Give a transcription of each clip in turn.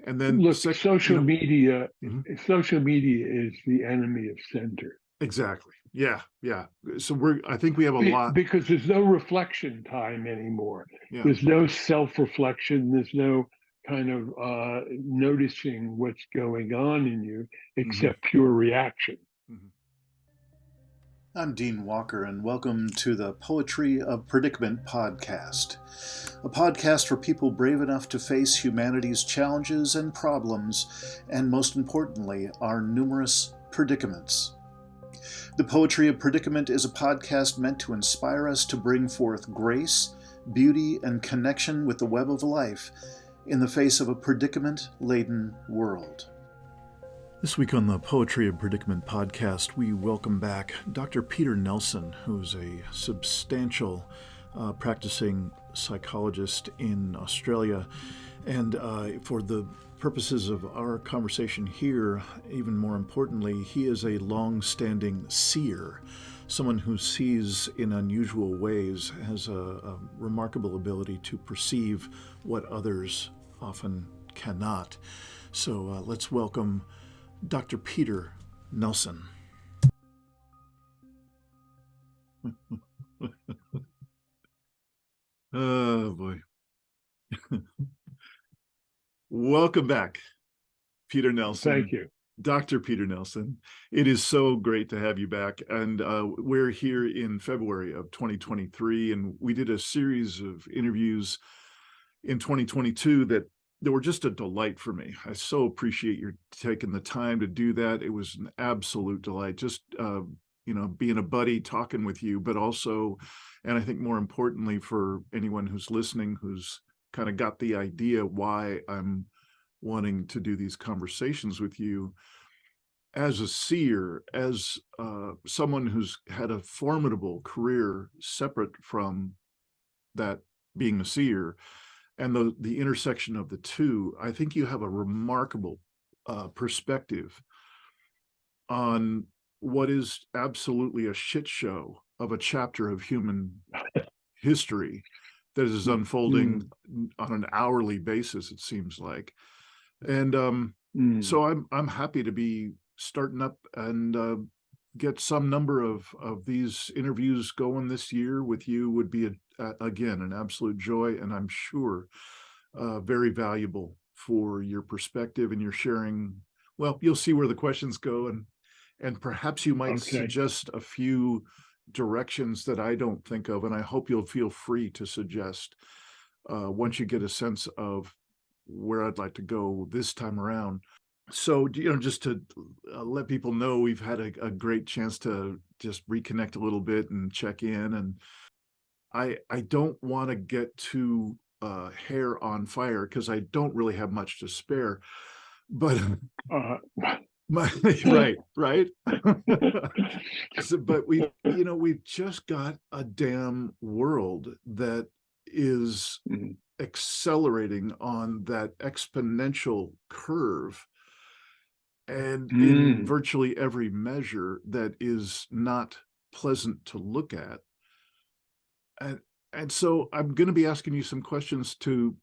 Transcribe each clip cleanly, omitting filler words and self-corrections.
And then Look, social know, media, mhm, social media is the enemy of center. exactly. Yeah, yeah. So I think we have a lot. Because there's no reflection time anymore. Yeah. There's no self-reflection. There's no kind of noticing what's going on in you Hmm. except pure reaction. Hmm. I'm Dean Walker, and welcome to the Poetry of Predicament podcast, a podcast for people brave enough to face humanity's challenges and problems, and most importantly, our numerous predicaments. The Poetry of Predicament is a podcast meant to inspire us to bring forth grace, beauty, and connection with the web of life in the face of a predicament-laden world. This week on the Poetry of Predicament podcast, we welcome back Dr. Peter Nelson, who's a substantial practicing psychologist in Australia. And for the purposes of our conversation here, even more importantly, he is a long-standing seer, someone who sees in unusual ways, has a remarkable ability to perceive what others often cannot. So let's welcome Dr. Peter Nelson. Oh boy. Welcome back, Peter Nelson. Thank you. Dr. Peter Nelson. It is so great to have you back. And we're here in February of 2023, and we did a series of interviews in 2022 that were just a delight for me. I so appreciate your taking the time to do that. It was an absolute delight, just being a buddy, talking with you, but also, and I think more importantly for anyone who's listening, who's kind of got the idea why I'm wanting to do these conversations with you, as a seer, as someone who's had a formidable career separate from that being a seer, and the intersection of the two, I think you have a remarkable perspective on what is absolutely a shit show of a chapter of human history that is unfolding on an hourly basis, it seems like. And so I'm happy to be starting up and get some number of these interviews going this year with you. Would be again an absolute joy, and I'm sure very valuable for your perspective and your sharing. Well, you'll see where the questions go, and perhaps you might suggest a few directions that I don't think of, and I hope you'll feel free to suggest once you get a sense of where I'd like to go this time around. So, just to let people know, we've had a great chance to just reconnect a little bit and check in. And I don't want to get too hair on fire because I don't really have much to spare. But right. But we've just got a damn world that is accelerating on that exponential curve, and in virtually every measure that is not pleasant to look at. And so I'm going to be asking you some questions to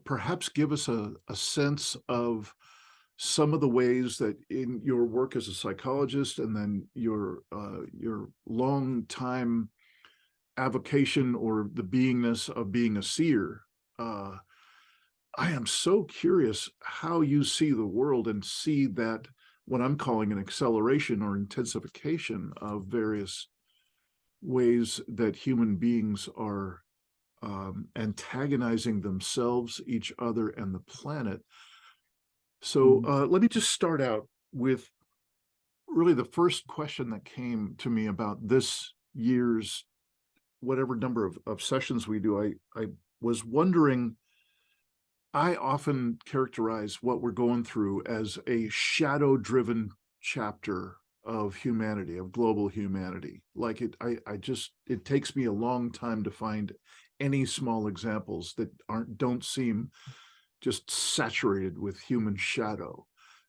perhaps give us a sense of some of the ways that in your work as a psychologist, and then your long time avocation or the beingness of being a seer. I am so curious how you see the world and see that what I'm calling an acceleration or intensification of various ways that human beings are antagonizing themselves, each other, and the planet. So let me just start out with really the first question that came to me about this year's whatever number of sessions we do. I was wondering, I often characterize what we're going through as a shadow-driven chapter of humanity, of global humanity. Like it takes me a long time to find any small examples that don't seem just saturated with human shadow.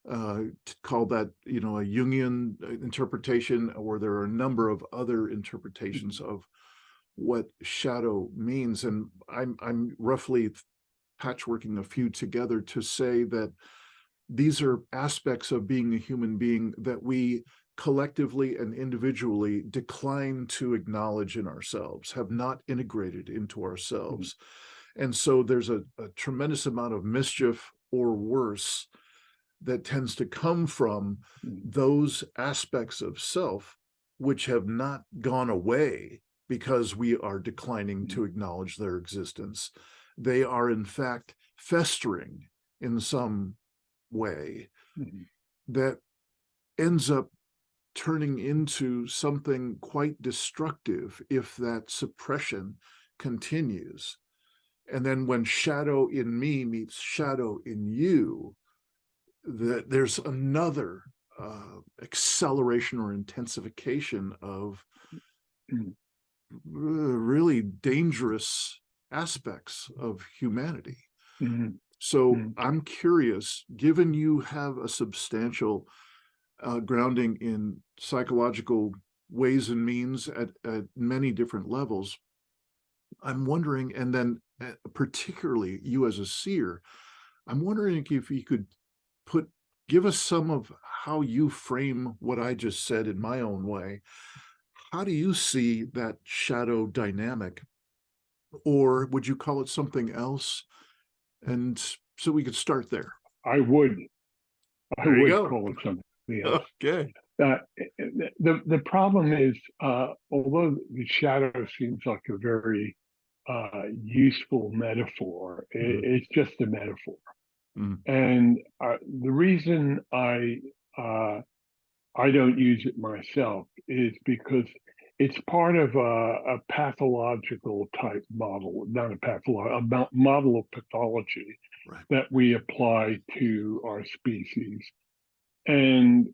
To call that, a Jungian interpretation, or there are a number of other interpretations of what shadow means. And I'm roughly patchworking a few together to say that these are aspects of being a human being that we collectively and individually decline to acknowledge in ourselves, have not integrated into ourselves. And so there's a tremendous amount of mischief or worse that tends to come from those aspects of self which have not gone away because we are declining to acknowledge their existence. They are, in fact, festering in some way that ends up turning into something quite destructive if that suppression continues. And then when shadow in me meets shadow in you, there's another acceleration or intensification of really dangerous aspects of humanity. So I'm curious, given you have a substantial grounding in psychological ways and means at many different levels, I'm wondering, and then particularly you as a seer, I'm wondering if you could give us some of how you frame what I just said in my own way. How do you see that shadow dynamic? Or would you call it something else? And so we could start there. I would call it something else. Okay. The problem is, although the shadow seems like a very useful metaphor, it's just a metaphor. And the reason I don't use it myself is because it's part of a pathological type model, not a model of pathology that we apply to our species, and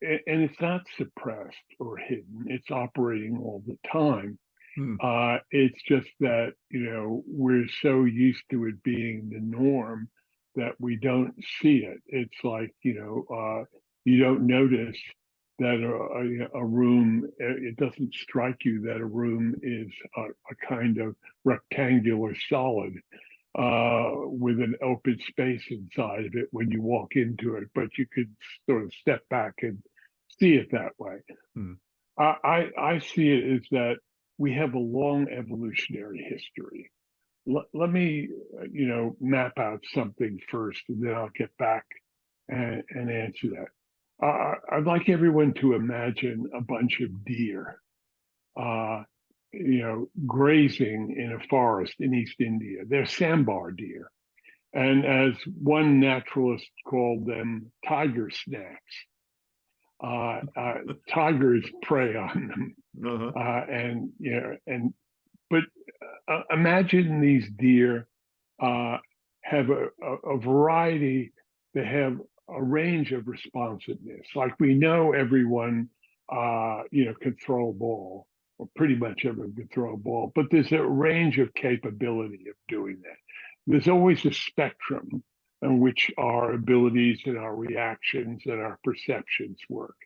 it's not suppressed or hidden. It's operating all the time. It's just that, we're so used to it being the norm that we don't see it. It's like, you don't notice that a room, it doesn't strike you that a room is a kind of rectangular solid with an open space inside of it when you walk into it, but you could sort of step back and see it that way. I see it as that we have a long evolutionary history. Let me, map out something first, and then I'll get back and answer that. I'd like everyone to imagine a bunch of deer, grazing in a forest in East India. They're sambar deer. And as one naturalist called them, tiger snacks. Tigers prey on them. But imagine these deer have a variety. They have a range of responsiveness. Like we know everyone, can throw a ball, or pretty much everyone can throw a ball, but there's a range of capability of doing that. There's always a spectrum in which our abilities and our reactions and our perceptions work.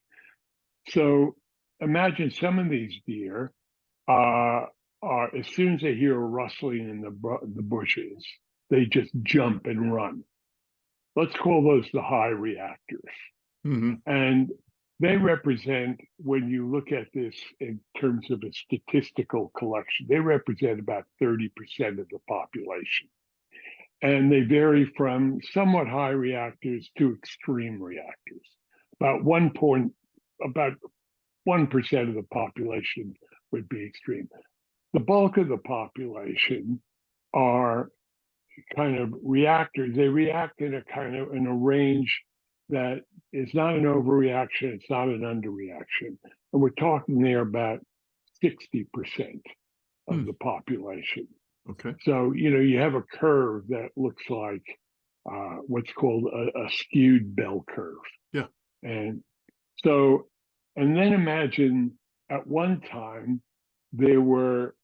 So imagine some of these deer are, as soon as they hear a rustling in the bushes, they just jump and run. Let's call those the high reactors. And they represent, when you look at this in terms of a statistical collection, they represent about 30% of the population. And they vary from somewhat high reactors to extreme reactors. About 1% of the population would be extreme. The bulk of the population are kind of reactors. They react in a range that is not an overreaction, it's not an underreaction. And we're talking there about 60% of the population. Okay. So, you have a curve that looks like what's called a skewed bell curve. Yeah. And then imagine at one time there were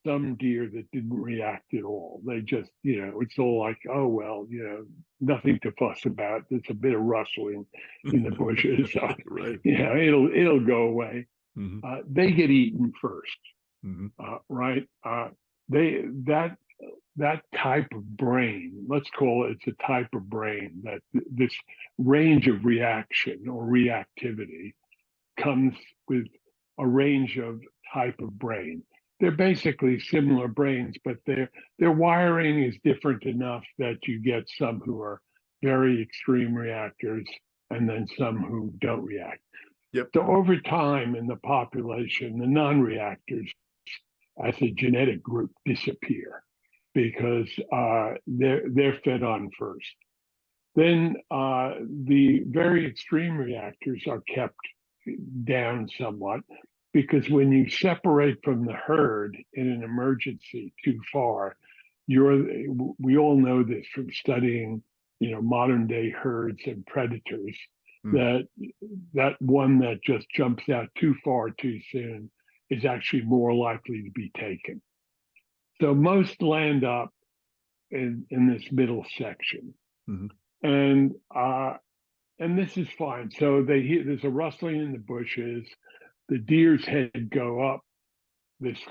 some deer that didn't react at all. They just, it's all like, oh, well, nothing to fuss about. There's a bit of rustling in the bushes. Right. It'll go away. They get eaten first, right? That that type of brain, let's call it, it's a type of brain, that this range of reaction or reactivity comes with a range of type of brain. They're basically similar brains, but their wiring is different enough that you get some who are very extreme reactors and then some who don't react. Yep. So over time in the population, the non-reactors as a genetic group disappear because they're fed on first. Then the very extreme reactors are kept down somewhat because when you separate from the herd in an emergency too far, we all know this from studying, modern day herds and predators, that one that just jumps out too far too soon is actually more likely to be taken. So most land up in this middle section. Mm-hmm. And this is fine. So there's a rustling in the bushes. The deer's head go up. There's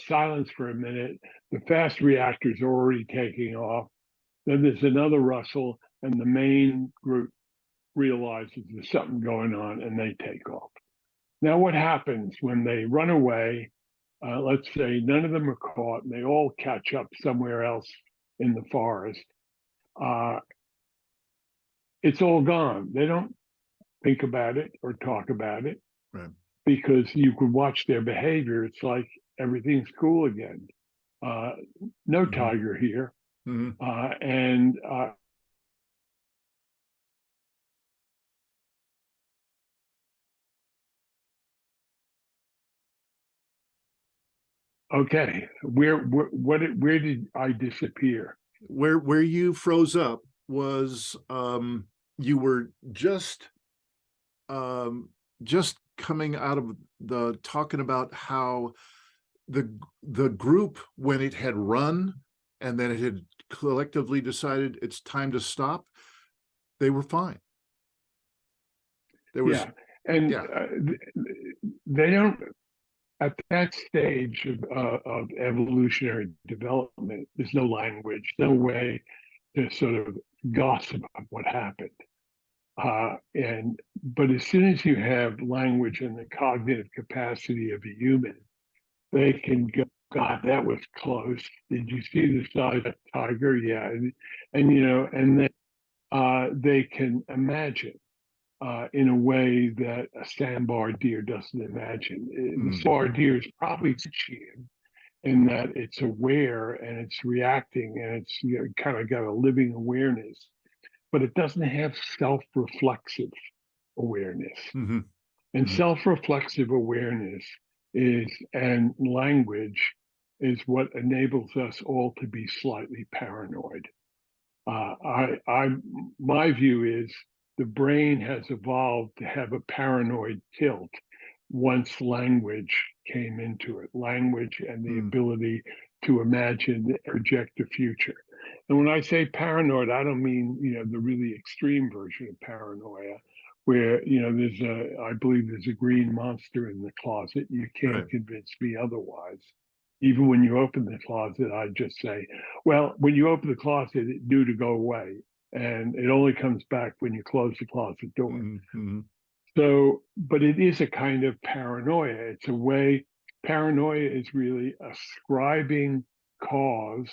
silence for a minute. The fast reactor's already taking off. Then there's another rustle, and the main group realizes there's something going on, and they take off. Now, what happens when they run away? Let's say none of them are caught, and they all catch up somewhere else in the forest. It's all gone. They don't think about it or talk about it, right, because you could watch their behavior. It's like everything's cool again. No tiger here. And okay, where did I disappear? Where you froze up was you were just coming out of the talking about how the group, when it had run and then it had collectively decided it's time to stop, they were fine. There was they don't, at that stage of evolutionary development, there's no language, no way to sort of gossip about what happened. But as soon as you have language and the cognitive capacity of a human, they can go, God, that was close. Did you see the size of that tiger? Yeah, and then they can imagine in a way that a sandbar deer doesn't imagine. The sandbar deer is probably sentient in that it's aware and it's reacting and it's kind of got a living awareness, but it doesn't have self-reflexive awareness. And self-reflexive awareness and language is what enables us all to be slightly paranoid. My view is the brain has evolved to have a paranoid tilt once language came into it, language and the ability to imagine and project the future. And when I say paranoid, I don't mean, the really extreme version of paranoia, where, I believe there's a green monster in the closet. You can't convince me otherwise. Even when you open the closet, I just say, well, when you open the closet, it's due to go away. And it only comes back when you close the closet door. So, but it is a kind of paranoia. It's a way, paranoia is really ascribing cause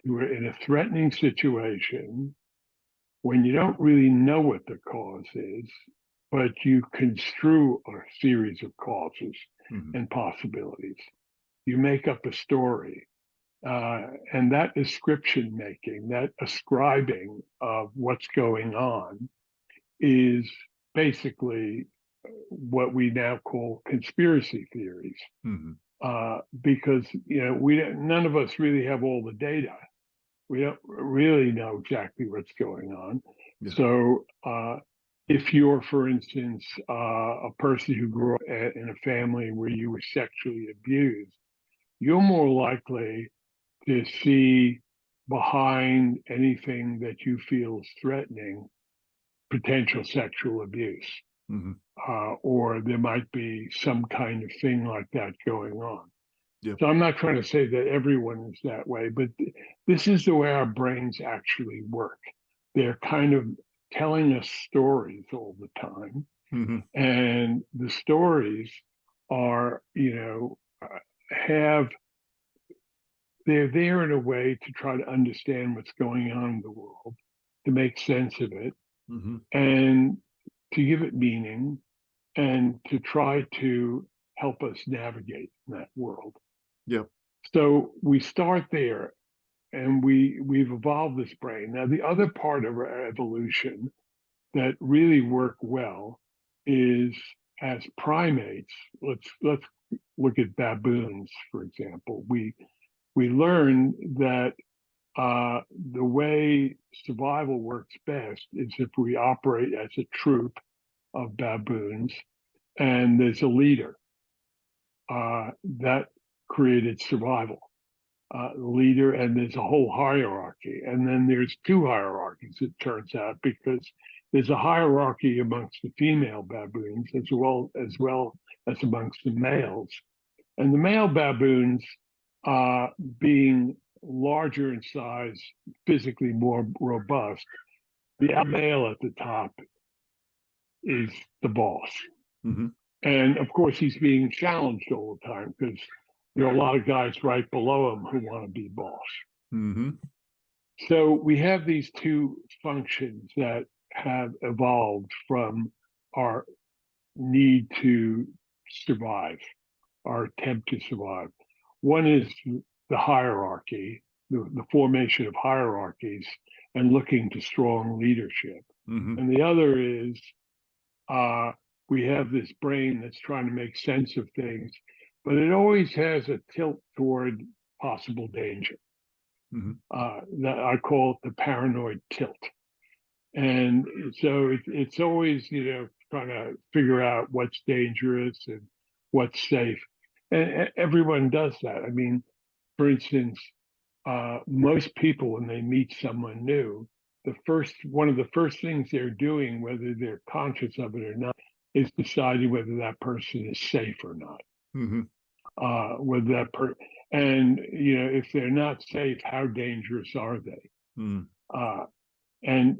to in a threatening situation when you don't really know what the cause is, but you construe a series of causes and possibilities. You make up a story. And that description making, that ascribing of what's going on is basically what we now call conspiracy theories. Because, none of us really have all the data. We don't really know exactly what's going on. So if you're, for instance, a person who grew up in a family where you were sexually abused, you're more likely to see behind anything that you feel is threatening potential sexual abuse. Or there might be some kind of thing like that going on. Yep. So I'm not trying to say that everyone is that way, but this is the way our brains actually work. They're kind of telling us stories all the time. Mm-hmm. And the stories are, have they're there in a way to try to understand what's going on in the world, to make sense of it, Mm-hmm. and to give it meaning, and to try to help us navigate that world. Yep. So we start there, and we've evolved this brain. Now, the other part of our evolution that really work well is as primates. Let's look at baboons, for example. We learned that the way survival works best is if we operate as a troop of baboons and there's a leader. That created survival. Leader, and there's a whole hierarchy. And then there's two hierarchies, it turns out, because there's a hierarchy amongst the female baboons as amongst the males. And the male baboons, being larger in size, physically more robust, the male at the top is the boss. Mm-hmm. And of course, he's being challenged all the time because there are a lot of guys right below him who want to be boss. Mm-hmm. So we have these two functions that have evolved from our need to survive, our attempt to survive. One is the hierarchy, the formation of hierarchies and looking to strong leadership. Mm-hmm. And the other is we have this brain that's trying to make sense of things, but it always has a tilt toward possible danger. Mm-hmm. That I call it the paranoid tilt. And so it's always, trying to figure out what's dangerous and what's safe. And everyone does that. I mean, for instance, most people, when they meet someone new, one of the first things they're doing, whether they're conscious of it or not, is deciding whether that person is safe or not. Mm-hmm. With that and if they're not safe, how dangerous are they? Mm-hmm. And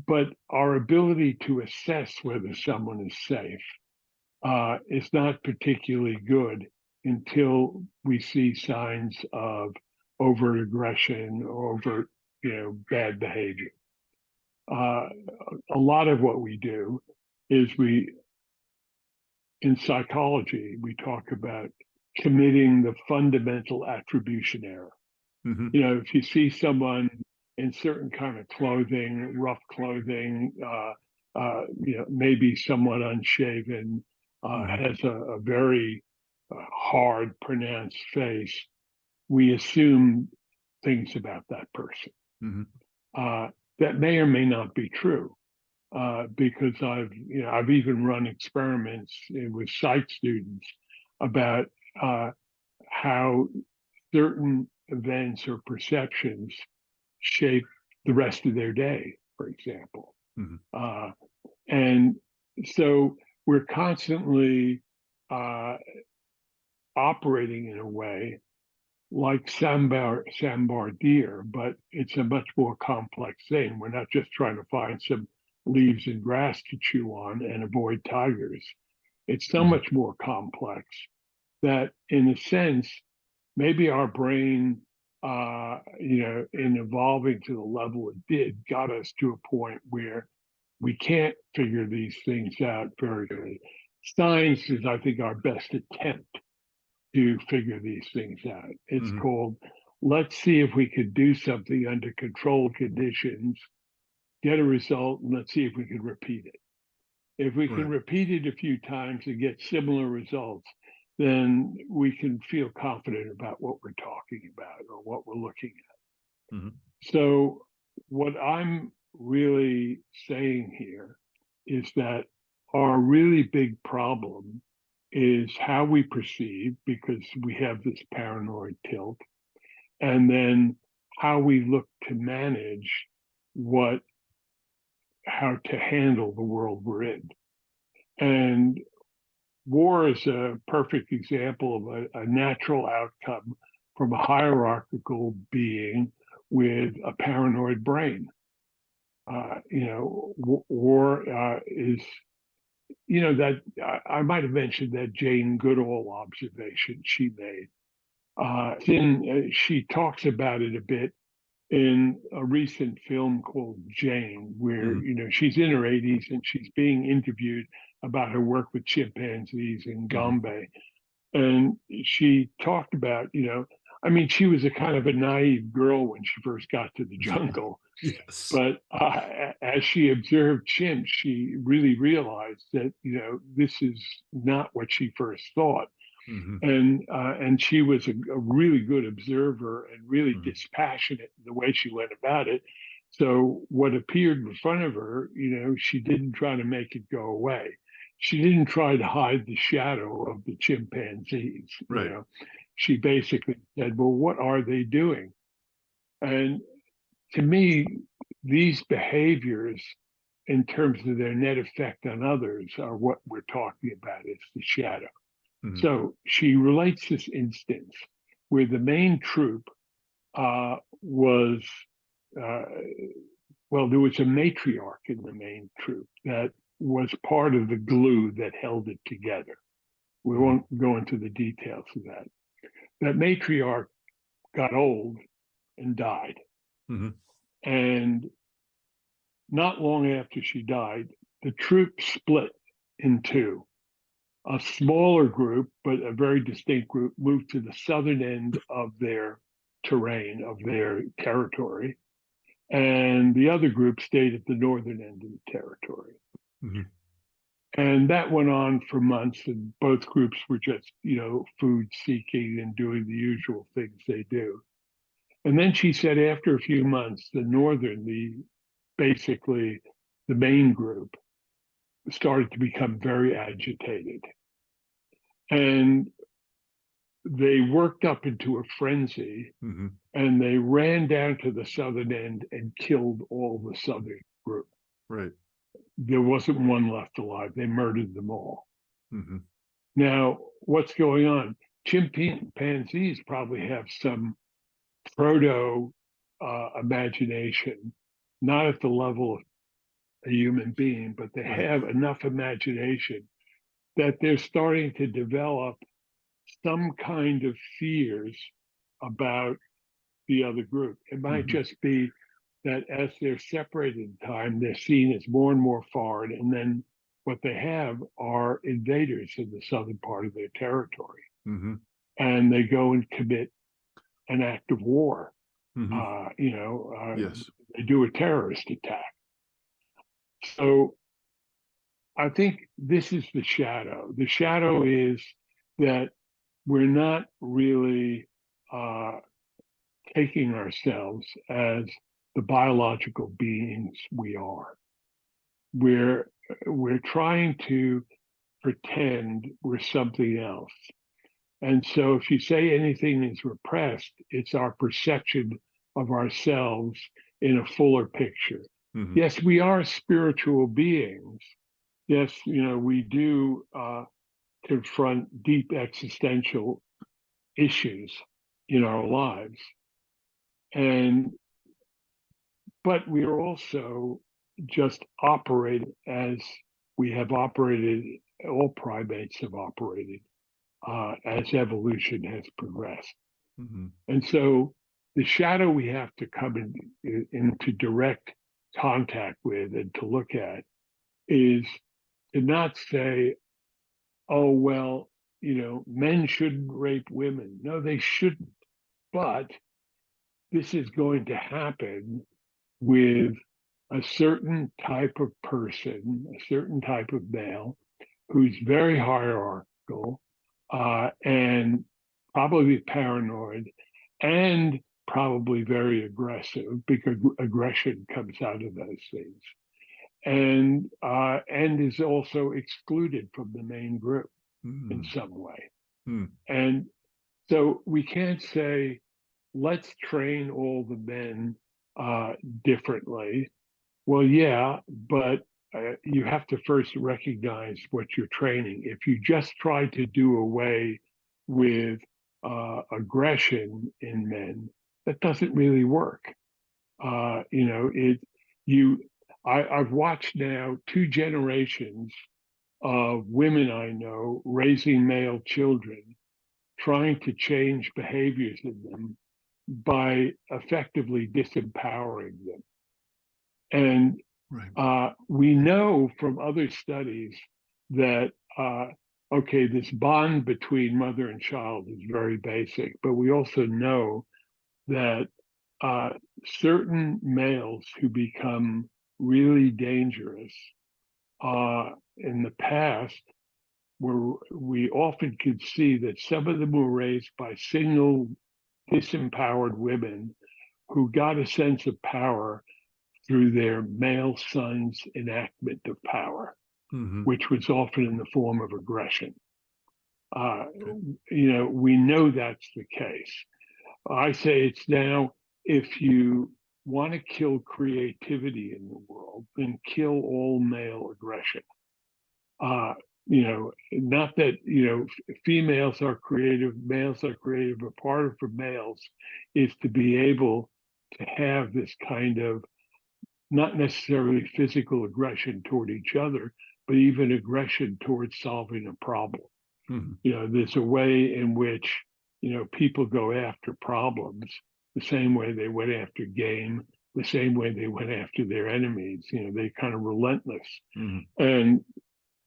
but our ability to assess whether someone is safe is not particularly good until we see signs of overt aggression or overt, bad behavior. A lot of what we do is in psychology, we talk about committing the fundamental attribution error. Mm-hmm. If you see someone in certain kind of clothing, rough clothing, maybe somewhat unshaven, Mm-hmm. has a very hard, pronounced face, we assume things about that person. Mm-hmm. That may or may not be true. Because I've even run experiments with psych students about how certain events or perceptions shape the rest of their day, for example. Mm-hmm. And so we're constantly operating in a way like sambar deer, but it's a much more complex thing. We're not just trying to find some leaves and grass to chew on and avoid tigers. It's so Mm-hmm. much more complex that, in a sense, maybe our brain, in evolving to the level it did, got us to a point where we can't figure these things out very good. Science is, I think, our best attempt to figure these things out. It's Mm-hmm. called, let's see if we could do something under controlled conditions, get a result, and let's see if we can repeat it. If we can Right. repeat it a few times and get similar results, then we can feel confident about what we're talking about or what we're looking at. Mm-hmm. So, what I'm really saying here is that our really big problem is how we perceive, because we have this paranoid tilt, and then how we look to manage how to handle the world we're in. And war is a perfect example of a natural outcome from a hierarchical being with a paranoid brain. War is, that I might have mentioned that Jane Goodall observation she made. She talks about it a bit in a recent film called Jane, where she's in her 80s and she's being interviewed about her work with chimpanzees in Gombe, and she talked about, she was a kind of a naive girl when she first got to the jungle. Yes. But as she observed chimps, she really realized that, this is not what she first thought. And she was a really good observer and really dispassionate in the way she went about it. So what appeared in front of her, she didn't try to make it go away. She didn't try to hide the shadow of the chimpanzees. Right. She basically said, well, what are they doing? And to me, these behaviors, in terms of their net effect on others, are what we're talking about. It's the shadow. So she relates this instance where the main troop was, there was a matriarch in the main troop that was part of the glue that held it together. We won't go into the details of that. That matriarch got old and died. And not long after she died, the troop split in two. A smaller group, but a very distinct group, moved to the southern end of their terrain, of their territory. And the other group stayed at the northern end of the territory. And that went on for months, and both groups were just, food seeking and doing the usual things they do. And then she said after a few months, basically the main group, started to become very agitated. And they worked up into a frenzy, and they ran down to the southern end and killed all the southern group. Right. There wasn't one left alive. They murdered them all. Now, what's going on? Chimpanzees probably have some proto imagination, not at the level of a human being, but they have enough imagination that they're starting to develop some kind of fears about the other group. It might just be that as they're separated in time, they're seen as more and more foreign, and then what they have are invaders in the southern part of their territory, and they go and commit an act of war. Yes. They do a terrorist attack. So I think this is the shadow. The shadow is that we're not really taking ourselves as the biological beings we are. We're trying to pretend we're something else. And so if you say anything is repressed, it's our perception of ourselves in a fuller picture. Yes, we are spiritual beings. Yes, we do confront deep existential issues in our lives. But we are also just operating as we have operated, all primates have operated, as evolution has progressed. And so the shadow we have to come into direct contact with and to look at is to not say, oh, well, men shouldn't rape women. No, they shouldn't. But this is going to happen with a certain type of person, a certain type of male who's very hierarchical and probably paranoid and probably very aggressive, because aggression comes out of those things, and is also excluded from the main group in some way. And so we can't say, let's train all the men differently. Well, yeah, but you have to first recognize what you're training. If you just try to do away with aggression in men, that doesn't really work. You know, I've watched now 2 generations of women I know raising male children, trying to change behaviors in them by effectively disempowering them. And we know from other studies that, okay, this bond between mother and child is very basic, but we also know that certain males who become really dangerous in the past, we often could see that some of them were raised by single disempowered women who got a sense of power through their male son's enactment of power, which was often in the form of aggression. You know, we know that's the case. I say it's now, if you want to kill creativity in the world, then kill all male aggression. You know, not that, you know, females are creative, males are creative, but part of for males is to be able to have this kind of not necessarily physical aggression toward each other, but even aggression towards solving a problem. You know, there's a way in which, you know, people go after problems the same way they went after game, the same way they went after their enemies. You know, they kind of relentless. And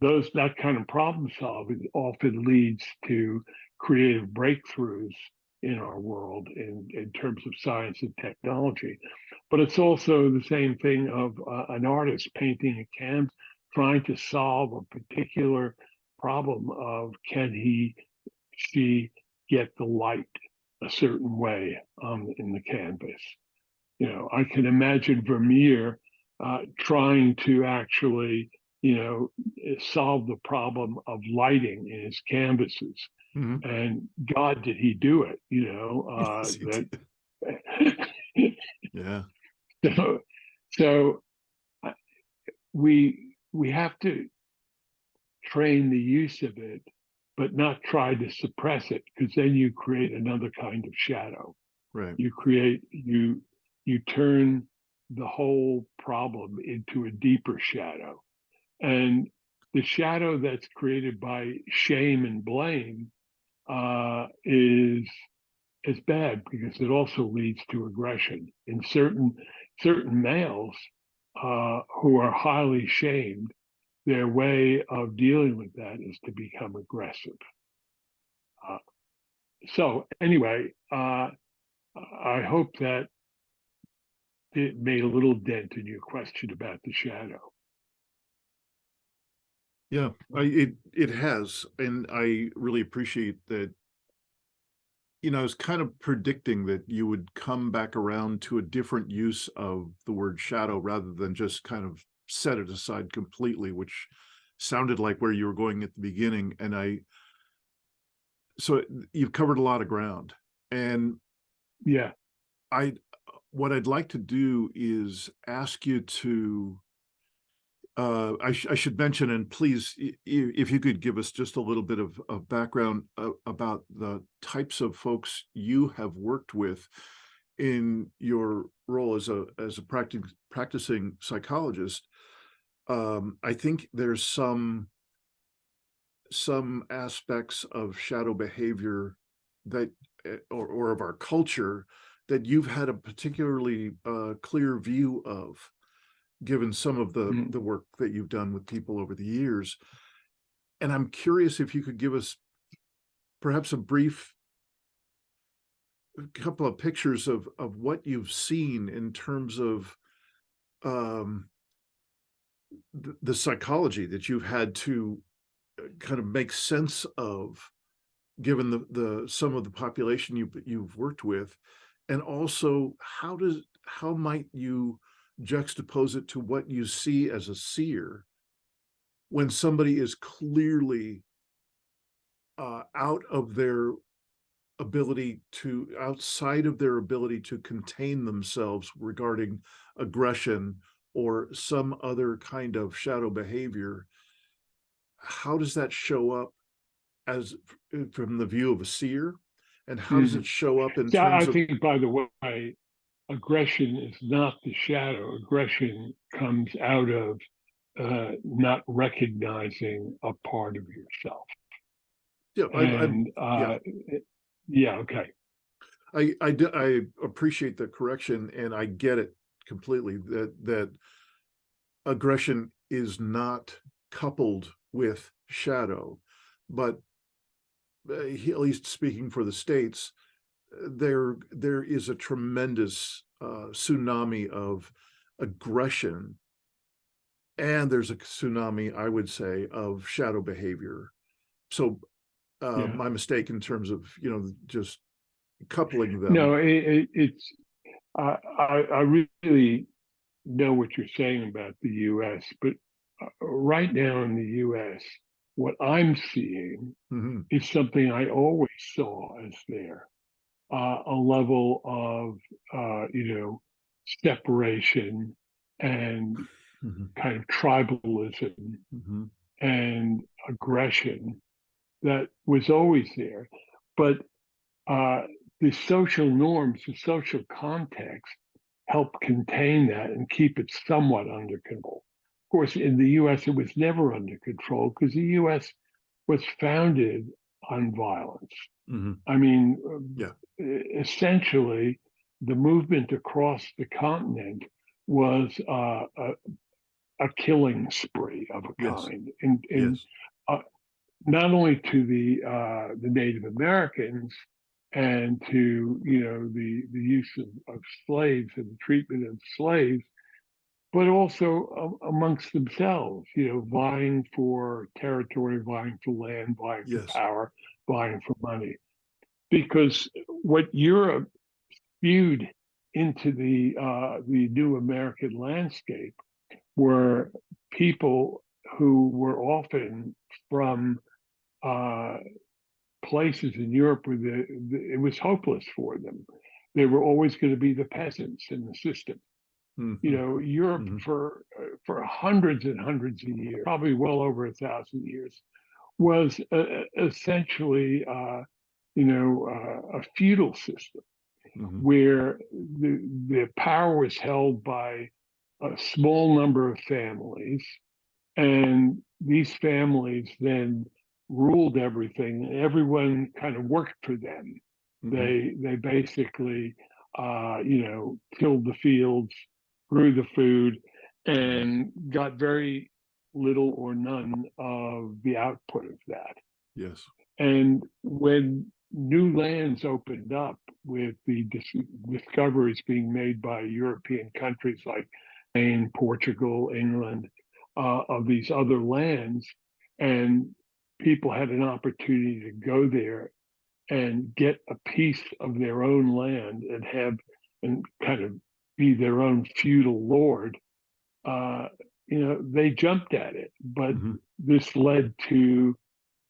that kind of problem solving often leads to creative breakthroughs in our world in terms of science and technology. But it's also the same thing of an artist painting a canvas, trying to solve a particular problem of can she get the light a certain way in the canvas. You know, I can imagine Vermeer trying to actually, you know, solve the problem of lighting in his canvases. And God, did he do it? You know, yeah. So we have to train the use of it, but not try to suppress it, because then you create another kind of shadow. Right. You turn the whole problem into a deeper shadow. And the shadow that's created by shame and blame is bad, because it also leads to aggression. In certain males who are highly shamed, their way of dealing with that is to become aggressive. So anyway, I hope that it made a little dent in your question about the shadow. Yeah, it has, and I really appreciate that. You know, I was kind of predicting that you would come back around to a different use of the word shadow rather than just kind of set it aside completely, which sounded like where you were going at the beginning. And so you've covered a lot of ground. And yeah, what I'd like to do is ask you to, I should mention, and please, if you could give us just a little bit of background about the types of folks you have worked with in your role as a practicing psychologist. I think there's some aspects of shadow behavior that, or of our culture, that you've had a particularly clear view of, given some of the work that you've done with people over the years. And I'm curious if you could give us perhaps a brief couple of pictures of what you've seen in terms of the psychology that you've had to kind of make sense of, given the some of the population you've worked with, and also how might you juxtapose it to what you see as a seer when somebody is clearly outside of their ability to contain themselves regarding aggression or some other kind of shadow behavior, how does that show up as from the view of a seer? And how does it show up in So I terms of, think, by the way, aggression is not the shadow. Aggression comes out of not recognizing a part of yourself. yeah, And yeah, yeah, okay. I appreciate the correction, and I get it completely that aggression is not coupled with shadow, but at least speaking for the States, there is a tremendous tsunami of aggression, and there's a tsunami, I would say, of shadow behavior. So Yeah. my mistake in terms of just coupling them. No, it's I really know what you're saying about the U.S., but right now in the U.S., what I'm seeing Mm-hmm. is something I always saw as there, a level of separation and Mm-hmm. kind of tribalism Mm-hmm. and aggression that was always there. But the social norms, the social context help contain that and keep it somewhat under control. Of course, in the US, it was never under control because the US was founded on violence. Mm-hmm. I mean, Yeah. essentially, the movement across the continent was a killing spree of a Yes. kind, and Yes. uh, not only to the Native Americans and to the use of slaves and the treatment of slaves, but also amongst themselves, vying for territory, vying for land, vying for Yes. power, vying for money. Because what Europe spewed into the new American landscape were people who were often from uh, places in Europe where it was hopeless for them. They were always going to be the peasants in the system. Mm-hmm. Europe Mm-hmm. for hundreds and hundreds of years, probably well over 1,000 years, was essentially a feudal system Mm-hmm. where the power was held by a small number of families, and these families then ruled everything. Everyone kind of worked for them. Mm-hmm. They basically tilled the fields, grew the food, and got very little or none of the output of that. Yes. And when new lands opened up with the discoveries being made by European countries like Spain, Portugal, England, of these other lands, and people had an opportunity to go there and get a piece of their own land and kind of be their own feudal lord, they jumped at it. But Mm-hmm. this led to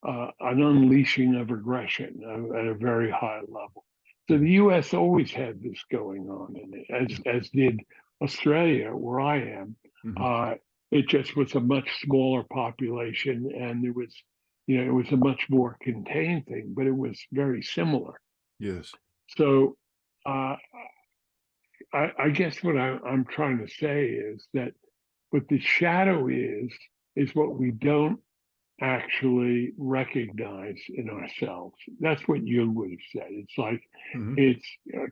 an unleashing of aggression at a very high level. So the U.S. always had this going on in it, as did Australia, where I am. Mm-hmm. It just was a much smaller population, and it was a much more contained thing, but it was very similar. Yes. So uh, I guess what I'm trying to say is that what the shadow is what we don't actually recognize in ourselves. That's what Jung would have said. It's like Mm-hmm. it's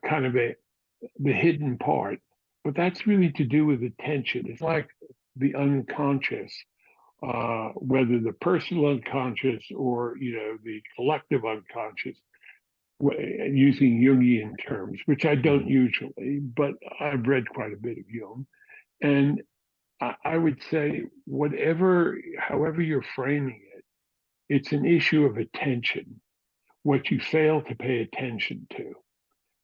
kind of the hidden part, but that's really to do with attention. It's like the unconscious, whether the personal unconscious or the collective unconscious, using Jungian terms, which I don't usually, but I've read quite a bit of Jung, and I would say however you're framing it, it's an issue of attention, what you fail to pay attention to.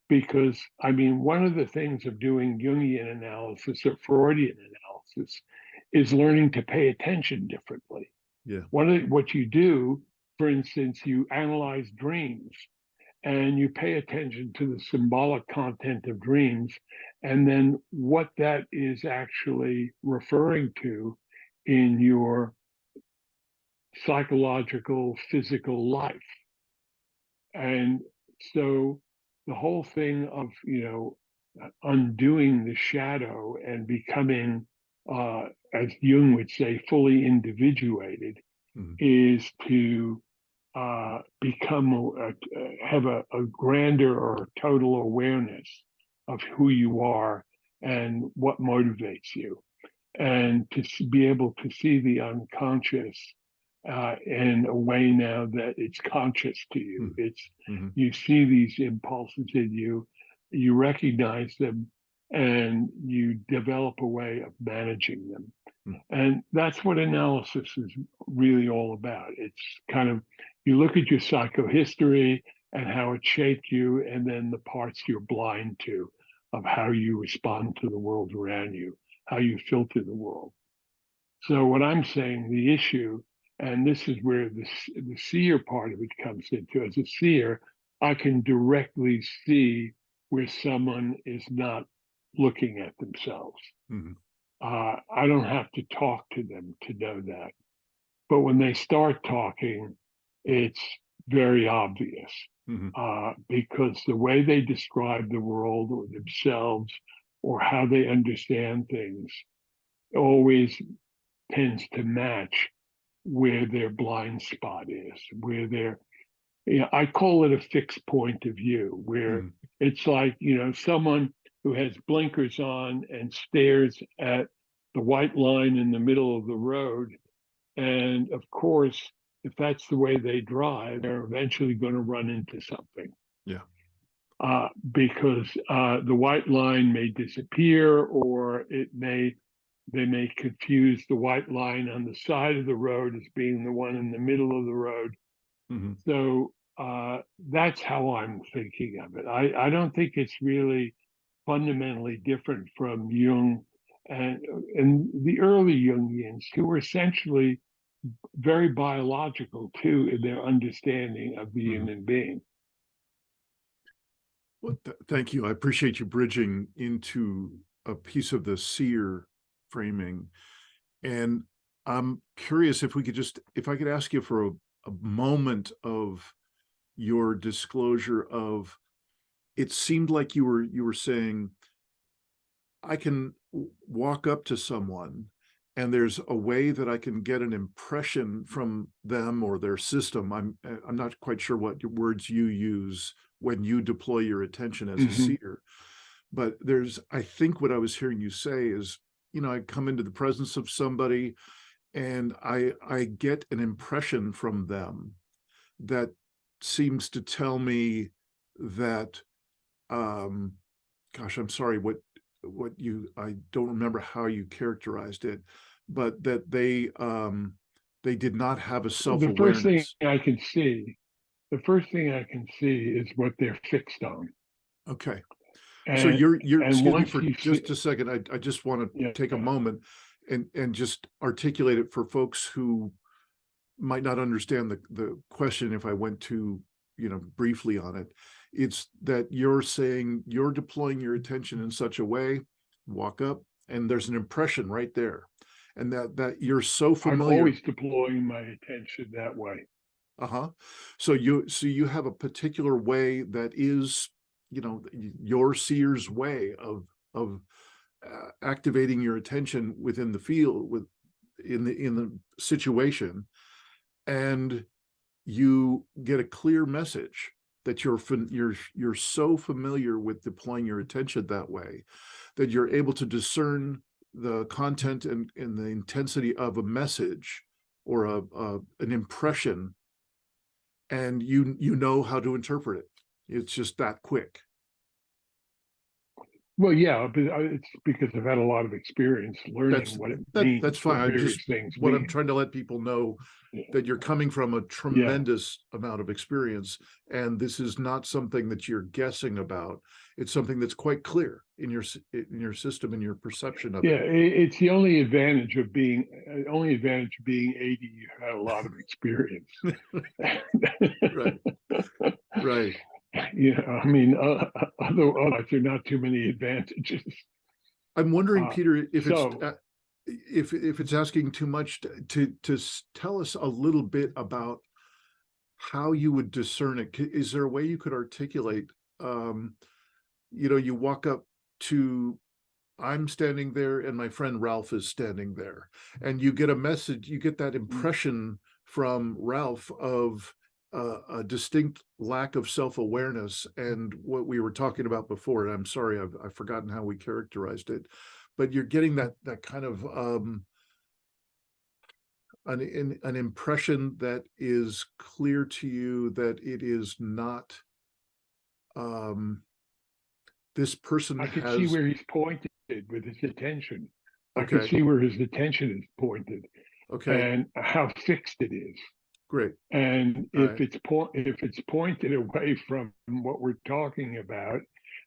Because, I mean, one of the things of doing Jungian analysis or Freudian analysis is learning to pay attention differently. Yeah. What you do, for instance, you analyze dreams, and you pay attention to the symbolic content of dreams, and then what that is actually referring to in your psychological, physical life. And so the whole thing of, undoing the shadow and becoming, as Jung would say, fully individuated, is to become have a grander or total awareness of who you are and what motivates you, and to be able to see the unconscious in a way now that it's conscious to you. It's you see these impulses in you, you recognize them, and you develop a way of managing them. And that's what analysis is really all about. It's kind of, you look at your psychohistory and how it shaped you, and then the parts you're blind to of how you respond to the world around you, how you filter the world. So what I'm saying, the issue, and this is where the seer part of it comes into. As a seer, I can directly see where someone is not looking at themselves. I don't have to talk to them to know that. But when they start talking, it's very obvious because the way they describe the world or themselves or how they understand things always tends to match where their blind spot is, where they're, I call it a fixed point of view, where it's like, someone who has blinkers on and stares at the white line in the middle of the road. And of course, if that's the way they drive, they're eventually going to run into something. Yeah. Because the white line may disappear, or they may confuse the white line on the side of the road as being the one in the middle of the road. So that's how I'm thinking of it. I don't think it's really fundamentally different from Jung and the early Jungians, who were essentially very biological too in their understanding of the human being. Well, thank you. I appreciate you bridging into a piece of the seer framing. And I'm curious if I could ask you for a moment of your disclosure of, it seemed like you were saying, I can walk up to someone and there's a way that I can get an impression from them or their system. I'm not quite sure what words you use when you deploy your attention as a seer, but I think what I was hearing you say is, I come into the presence of somebody and I get an impression from them that seems to tell me that, gosh, I'm sorry, I don't remember how you characterized it, but that they did not have a self-awareness. The first thing I can see is what they're fixed on. Okay. So you're excuse me for just a second. I just want to take a moment and just articulate it for folks who might not understand the question if I went too, briefly on it. It's that you're saying you're deploying your attention in such a way, walk up, and there's an impression right there. And that you're so familiar. I'm always deploying my attention that way. So you have a particular way that is, your seer's way of activating your attention within the field, in the situation, and you get a clear message that you're so familiar with deploying your attention that way that you're able to discern the content and the intensity of a message or an impression, and you know how to interpret it. It's just that quick. Well, yeah, but it's because I've had a lot of experience learning what it means. That's fine. I'm trying to let people know that you're coming from a tremendous amount of experience, and this is not something that you're guessing about. It's something that's quite clear in your system and your perception of it. Yeah, it's the only advantage of being 80. You had a lot of experience. Right. I mean, otherwise there are not too many advantages. I'm wondering, Uh, Peter, so if it's asking too much to tell us a little bit about how you would discern it. Is there a way you could articulate? You walk up to, I'm standing there and my friend Ralph is standing there, and you get a message, you get that impression from Ralph of a distinct lack of self-awareness, and what we were talking about before, and I'm sorry, I've forgotten how we characterized it, but you're getting that kind of an impression that is clear to you that it is not this person I could see has. where he's pointed with his attention. I could Okay. see where his attention is pointed Okay. and how fixed it is. Great. And All if right. it's pointed away from what we're talking about,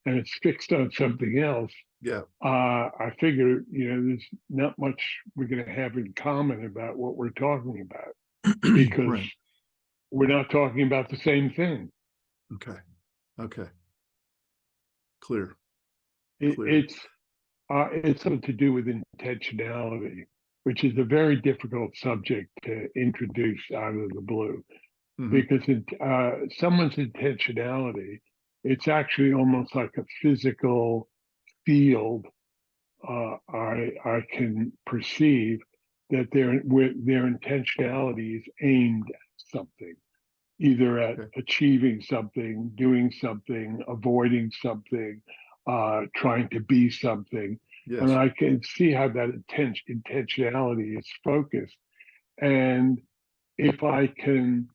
and it's fixed on something else, Yeah. I figure there's not much we're going to have in common about what we're talking about, because Right. we're not talking about the same thing. Okay. Okay. Clear. Clear. It's something to do with intentionality, which is a very difficult subject to introduce out of the blue, because someone's intentionality, it's actually almost like a physical field. I can perceive that their intentionality is aimed at something, either at Okay. achieving something, doing something, avoiding something, trying to be something. And Yes. I can see how that intentionality is focused. And if I can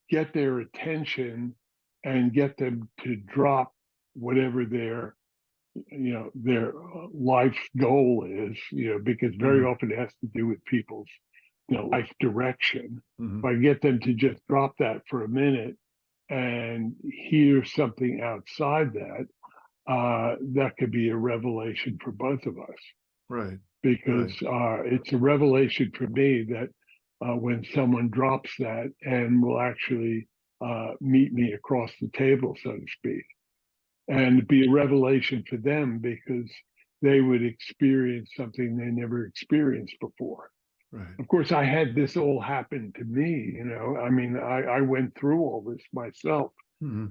get their attention and get them to drop whatever their life goal is, because very often it has to do with people's life direction. If I get them to just drop that for a minute and hear something outside that, that could be a revelation for both of us. Right. Because Right. it's a revelation for me that when someone drops that and will actually meet me across the table, so to speak, and be a revelation for them because they would experience something they never experienced before. Right. Of course, I had this all happen to me. I mean, I went through all this myself.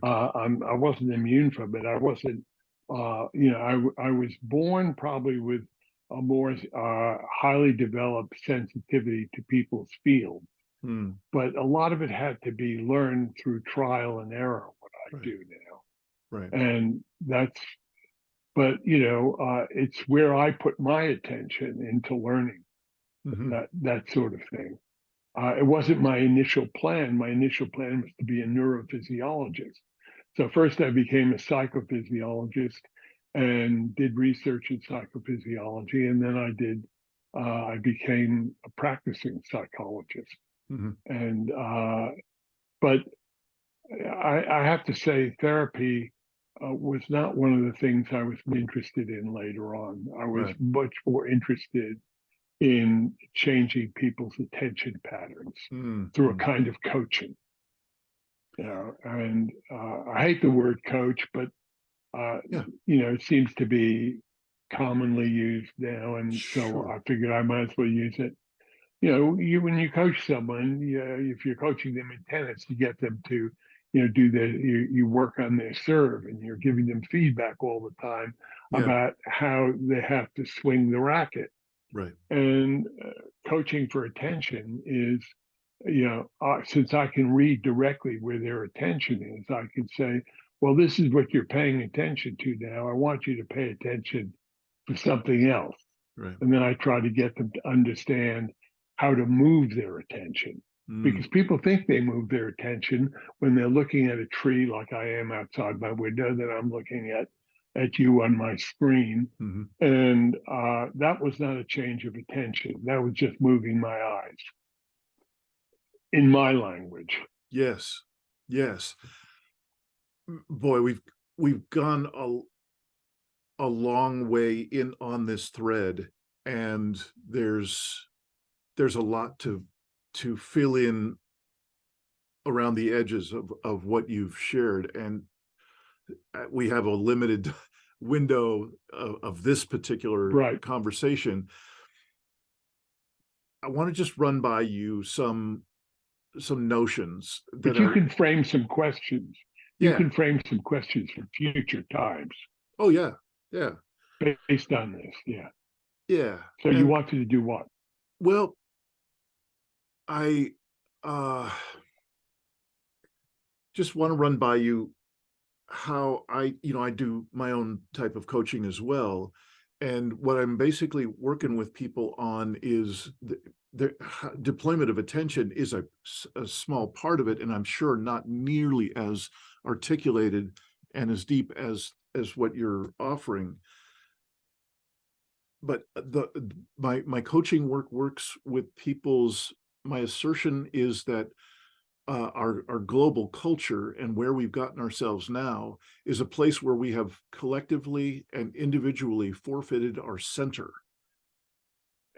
I wasn't immune from it. I wasn't. I was born probably with a more highly developed sensitivity to people's feelings, but a lot of it had to be learned through trial and error. What I Right. do now, Right. and it's where I put my attention into learning that sort of thing. It wasn't my initial plan. My initial plan was to be a neurophysiologist. So first I became a psychophysiologist and did research in psychophysiology. And then I became a practicing psychologist. And, but I have to say therapy was not one of the things I was interested in later on. I was Right. much more interested in changing people's attention patterns through a kind of coaching. And I hate the word coach, but Yeah. it seems to be commonly used now, and so Sure. I figured I might as well use it. When you coach someone, if you're coaching them in tennis, you get them to, do you work on their serve, and you're giving them feedback all the time Yeah. about how they have to swing the racket. Right. And coaching for attention is, since I can read directly where their attention is, I can say, well, this is what you're paying attention to now. I want you to pay attention to something else. Right. And then I try to get them to understand how to move their attention. Because people think they move their attention when they're looking at a tree, like I am outside my window, that I'm looking at you on my screen. And that was not a change of attention. That was just moving my eyes in my language. Yes. Yes. Boy, we've gone a long way in on this thread, and there's a lot to fill in around the edges of what you've shared, and we have a limited window of this particular conversation. I want to just run by you some notions that but you can frame some questions. You Yeah. can frame some questions for future times. Oh yeah, yeah, based on this. Yeah. yeah. So you wanted to do what? Well, I just want to run by you how I do my own type of coaching as well. And what I'm basically working with people on is the deployment of attention is a small part of it, and I'm sure not nearly as articulated and as deep as what you're offering. But my coaching work works with my assertion is that our global culture and where we've gotten ourselves now is a place where we have collectively and individually forfeited our center.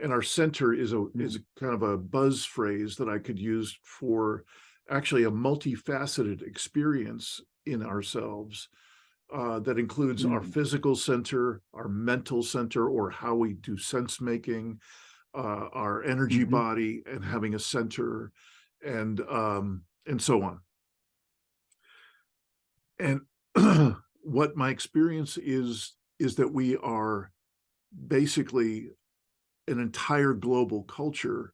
And our center is a kind of a buzz phrase that I could use for actually a multifaceted experience in ourselves that includes our physical center, our mental center, or how we do sense making, our energy body, and having a center, and so on. And what my experience is that we are basically an entire global culture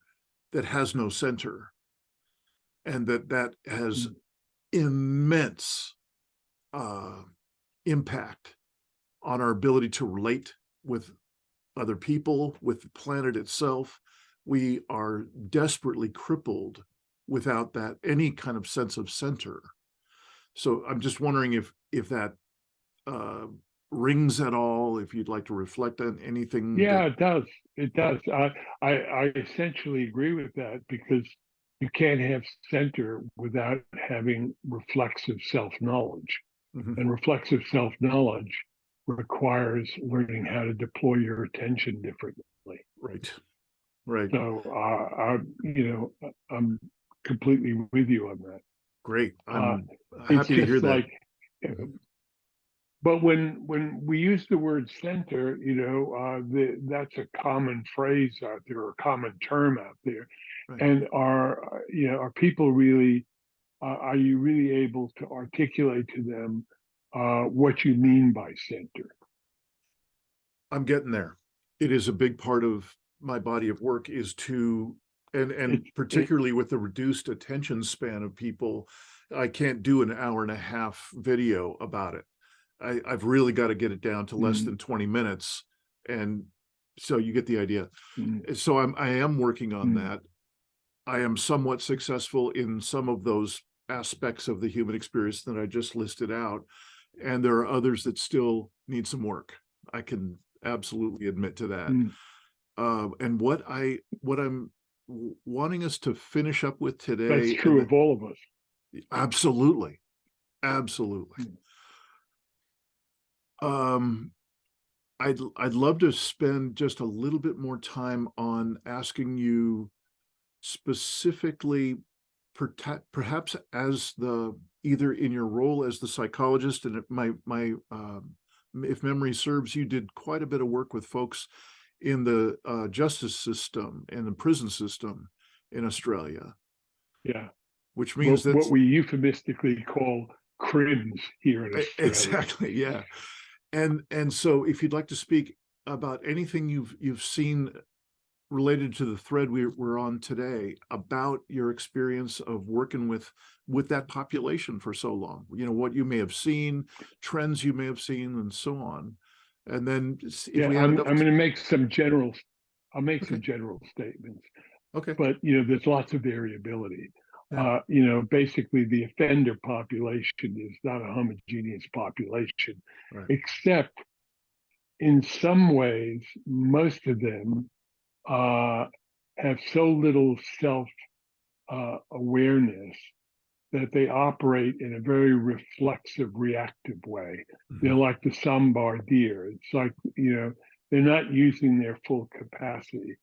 that has no center, and that has immense impact on our ability to relate with other people, with the planet itself. We are desperately crippled without that any kind of sense of center. So I'm just wondering if that rings at all, if you'd like to reflect on anything. Yeah, it does. It does. I essentially agree with that, because you can't have center without having reflexive self-knowledge. And reflexive self-knowledge requires learning how to deploy your attention differently. Right. Right. So, I'm completely with you on that. Great. I'm happy to hear that. But when we use the word center, that's a common phrase out there, or a common term out there. Right. And are people really, are you really able to articulate to them what you mean by center? I'm getting there. It is a big part of my body of work, is to, and particularly with the reduced attention span of people, I can't do an hour and a half video about it. I've really got to get it down to less than 20 minutes. And so you get the idea. So I am working on that. I am somewhat successful in some of those aspects of the human experience that I just listed out. And there are others that still need some work. I can absolutely admit to that. And what I'm wanting us to finish up with today. That's true of all of us. Absolutely. Absolutely. I'd love to spend just a little bit more time on asking you specifically, perhaps as either in your role as the psychologist, and if memory serves, you did quite a bit of work with folks in the justice system and the prison system in Australia. Yeah. Which means that what we euphemistically call crims here in Australia. Exactly. Yeah. And so if you'd like to speak about anything you've seen related to the thread we're on today, about your experience of working with that population for so long, what you may have seen, trends you may have seen, and so on. And then I'm going to make some general statements. Okay. But there's lots of variability. Yeah. Basically the offender population is not a homogeneous population, right, except in some ways, most of them have so little self-awareness that they operate in a very reflexive, reactive way. They're like the Sambar deer. It's like, they're not using their full capacity.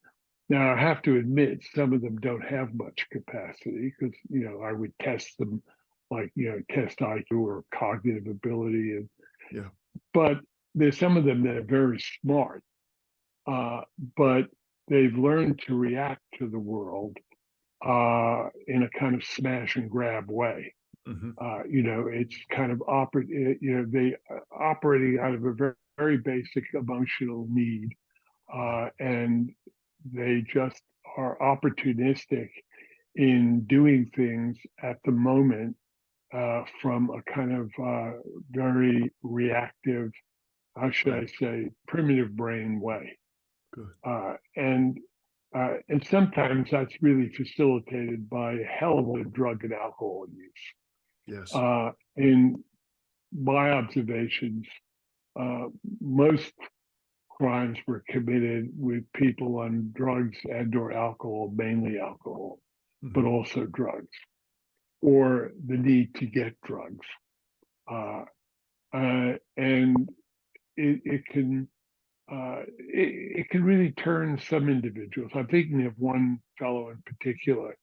Now, I have to admit, some of them don't have much capacity because, I would test them, like, test IQ or cognitive ability. Yeah. But there's some of them that are very smart, but they've learned to react to the world in a kind of smash and grab way. Mm-hmm. It's kind of they operating out of a very, very basic emotional need, and they just are opportunistic in doing things at the moment from a kind of very reactive, how should I say, primitive brain way. Good. And sometimes that's really facilitated by a hell of a lot of drug and alcohol use. Yes. In my observations, most crimes were committed with people on drugs and or alcohol, mainly alcohol, but also drugs, or the need to get drugs. And it can it can really turn some individuals. I'm thinking of one fellow in particular,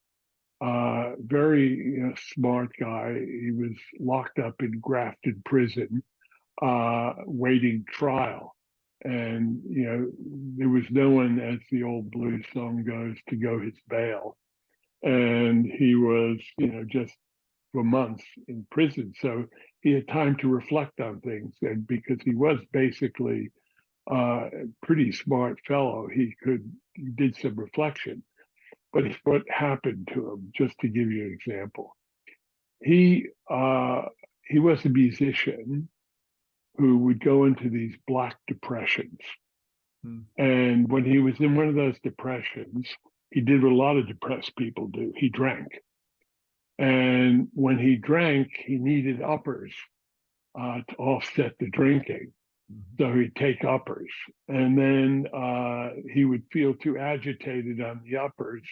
very smart guy. He was locked up in Grafton Prison, waiting trial. And, there was no one, as the old blues song goes, to go his bail. And he was, just for months in prison. So he had time to reflect on things. And because he was basically a pretty smart fellow, he did some reflection. But what happened to him, just to give you an example, he was a musician who would go into these black depressions. And when he was in one of those depressions, he did what a lot of depressed people do. He drank. And when he drank, he needed uppers to offset the drinking. So he'd take uppers. And then he would feel too agitated on the uppers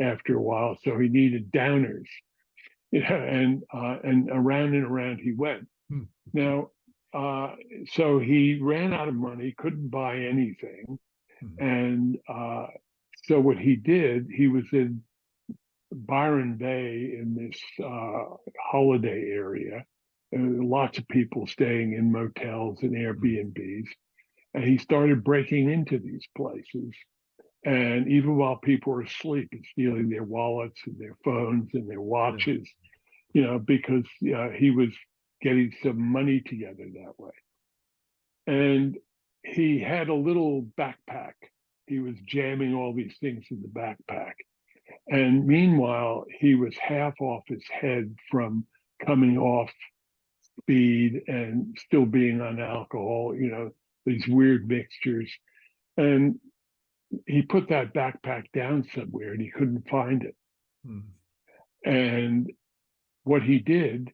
after a while. So he needed downers. And around and around he went. Now, so he ran out of money, couldn't buy anything. And so what he did, he was in Byron Bay in this holiday area, lots of people staying in motels and Airbnbs. And he started breaking into these places. And even while people were asleep, and stealing their wallets and their phones and their watches, because he was getting some money together that way. And he had a little backpack. He was jamming all these things in the backpack. And meanwhile, he was half off his head from coming off speed and still being on alcohol, these weird mixtures. And he put that backpack down somewhere and he couldn't find it. And what he did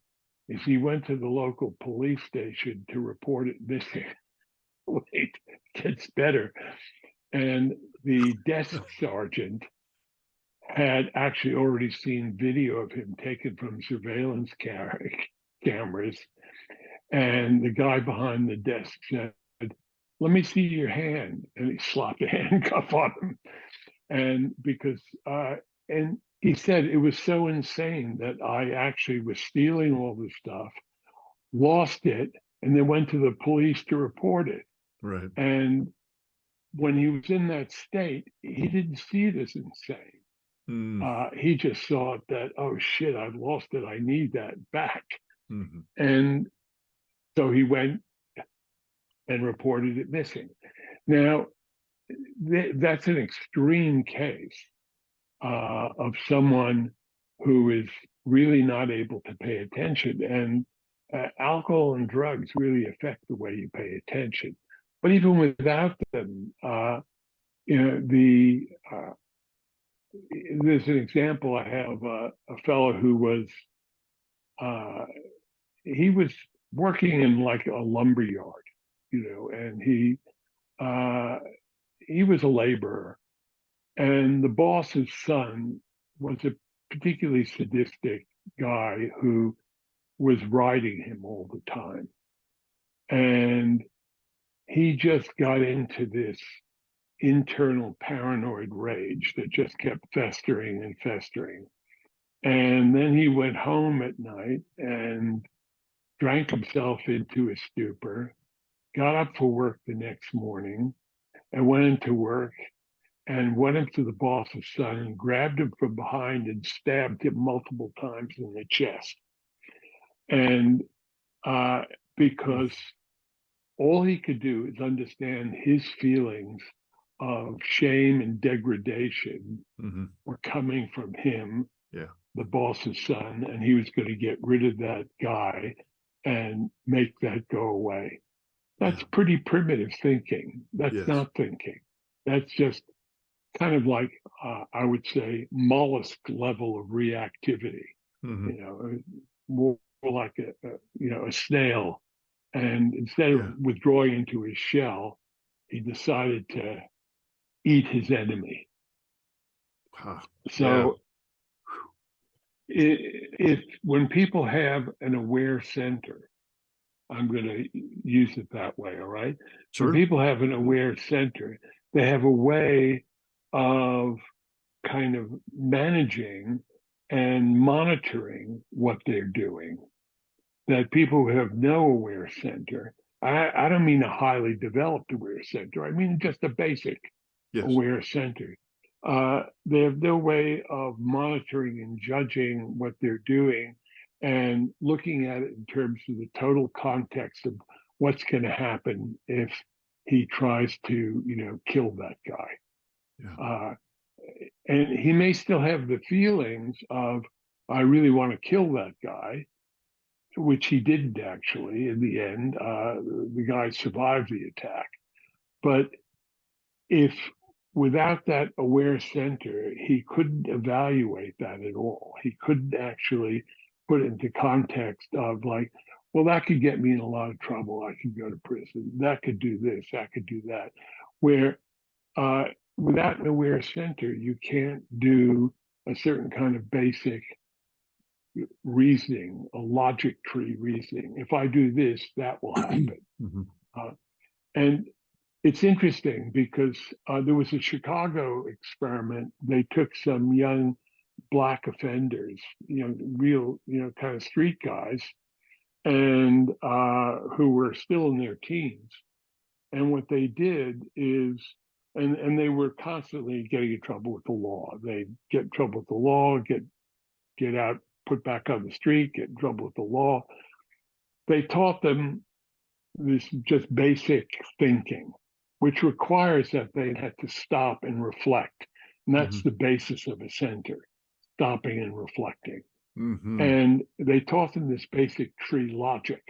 is he went to the local police station to report it missing. Wait, it gets better. And the desk sergeant had actually already seen video of him taken from surveillance cameras. And the guy behind the desk said, "Let me see your hand." And he slapped a handcuff on him. And and he said it was so insane that I actually was stealing all this stuff, lost it, and then went to the police to report it. Right. And when he was in that state, he didn't see it as insane. He just thought that, oh shit, I've lost it. I need that back. And so he went and reported it missing. Now, that's an extreme case of someone who is really not able to pay attention. And alcohol and drugs really affect the way you pay attention. But even without them, there's an example. I have a fellow who was he was working in like a lumber yard, and he was a laborer, and the boss's son was a particularly sadistic guy who was riding him all the time, and he just got into this internal paranoid rage that just kept festering and festering. And then he went home at night and drank himself into a stupor, got up for work the next morning, and went into work and went up to the boss's son and grabbed him from behind and stabbed him multiple times in the chest. And because all he could do is understand his feelings of shame and degradation were coming from him, the boss's son, and he was going to get rid of that guy and make that go away. That's pretty primitive thinking. That's not thinking. That's just kind of like, I would say, mollusk level of reactivity. You know, more like a snail. And instead of withdrawing into his shell, he decided to eat his enemy. So if when people have an aware center, I'm going to use it that way, all right? Sure. When people have an aware center, they have a way of kind of managing and monitoring what they're doing that people who have no aware center, I don't mean a highly developed aware center, I mean just a basic aware center. They have no way of monitoring and judging what they're doing and looking at it in terms of the total context of what's going to happen if he tries to, kill that guy. And he may still have the feelings of, I really want to kill that guy, which he didn't actually in the end. The guy survived the attack. But if without that aware center, he couldn't evaluate that at all. He couldn't actually put it into context of like, well, that could get me in a lot of trouble. I could go to prison. That could do this. That could do that. Where without an aware center, you can't do a certain kind of basic reasoning, a logic tree reasoning. If I do this, that will happen. And it's interesting because there was a Chicago experiment. They took some young Black offenders, real, kind of street guys, and who were still in their teens. And what they did is, and they were constantly getting in trouble with the law. They'd get in trouble with the law, get out, put back on the street, get in trouble with the law. They taught them this just basic thinking, which requires that they had to stop and reflect. And that's the basis of a center, stopping and reflecting. And they taught them this basic tree logic.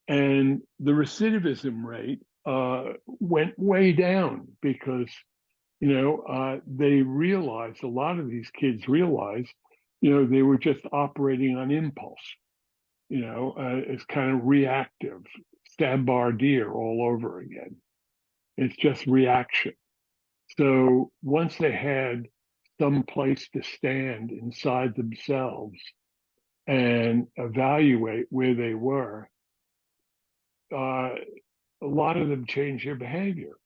And the recidivism rate went way down because, they realized, a lot of these kids realized, they were just operating on impulse, it's kind of reactive, Stambardier all over again. It's just reaction. So once they had some place to stand inside themselves and evaluate where they were, a lot of them changed their behavior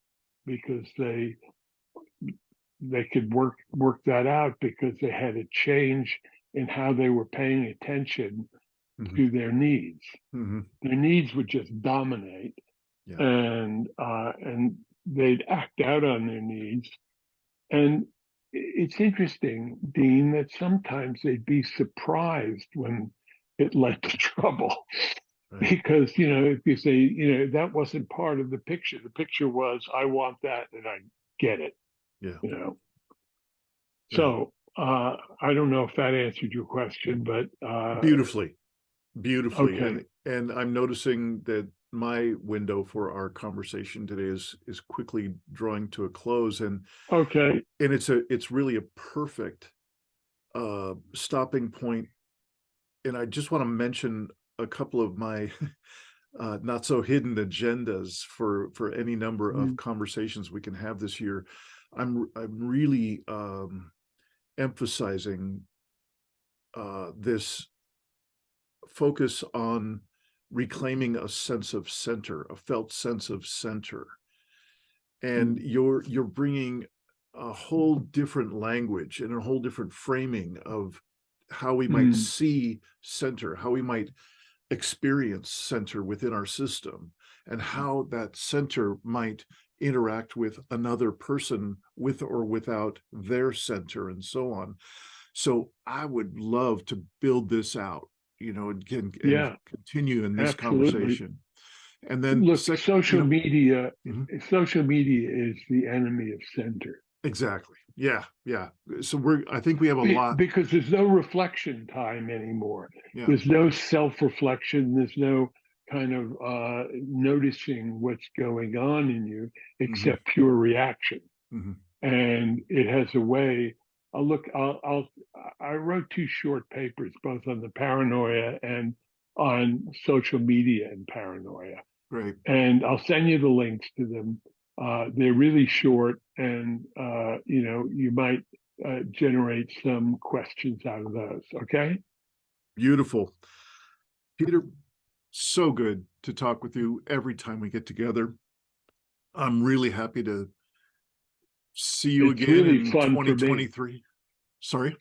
because they could work that out because they had a change in how they were paying attention to their needs. Their needs would just dominate, and they'd act out on their needs. And it's interesting, Dean, that sometimes they'd be surprised when it led to trouble. Because, if you say, that wasn't part of the picture was, I want that and I get it, So I don't know if that answered your question, but Beautifully. Okay. And I'm noticing that my window for our conversation today is quickly drawing to a close. And it's really a perfect stopping point. And I just want to mention a couple of my not so hidden agendas for any number of conversations we can have this year. I'm really emphasizing this focus on reclaiming a sense of center, a felt sense of center. and you're bringing a whole different language and a whole different framing of how we might see center, how we might experience center within our system, and how that center might interact with another person with or without their center, and so on. So I would love to build this out, and continue in this absolutely. conversation. And then look, social media Mhm. social media is the enemy of center. Exactly. Yeah. So I think we have a lot. Because there's no reflection time anymore. Yeah. There's no self-reflection. There's no kind of noticing what's going on in you, except pure reaction. And it has a way. I wrote 2 short papers, both on the paranoia and on social media and paranoia. Right. And I'll send you the links to them. They're really short, and you might generate some questions out of those. Okay. Beautiful. Peter, so good to talk with you every time we get together. I'm really happy to see you again really in 2023. Sorry?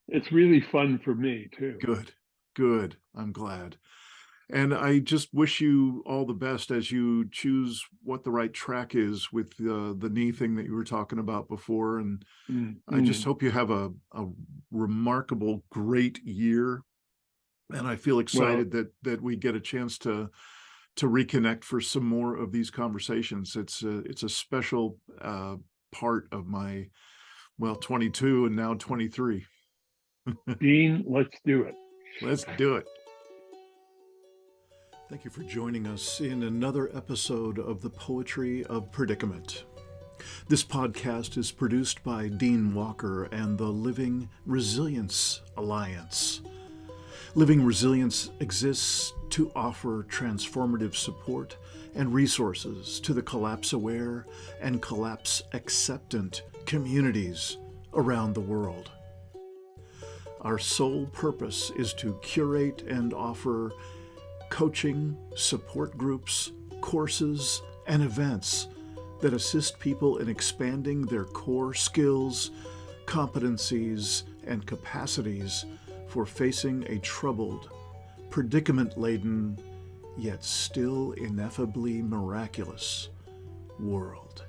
It's really fun for me too. Good. I'm glad. And I just wish you all the best as you choose what the right track is with the knee thing that you were talking about before. And I just hope you have a remarkable, great year. And I feel excited that we get a chance to reconnect for some more of these conversations. It's a special part of my 22 and now 23. Dean, let's do it. Let's do it. Thank you for joining us in another episode of the Poetry of Predicament. This podcast is produced by Dean Walker and the Living Resilience Alliance. Living Resilience exists to offer transformative support and resources to the collapse-aware and collapse-acceptant communities around the world. Our sole purpose is to curate and offer coaching, support groups, courses, and events that assist people in expanding their core skills, competencies, and capacities for facing a troubled, predicament-laden, yet still ineffably miraculous world.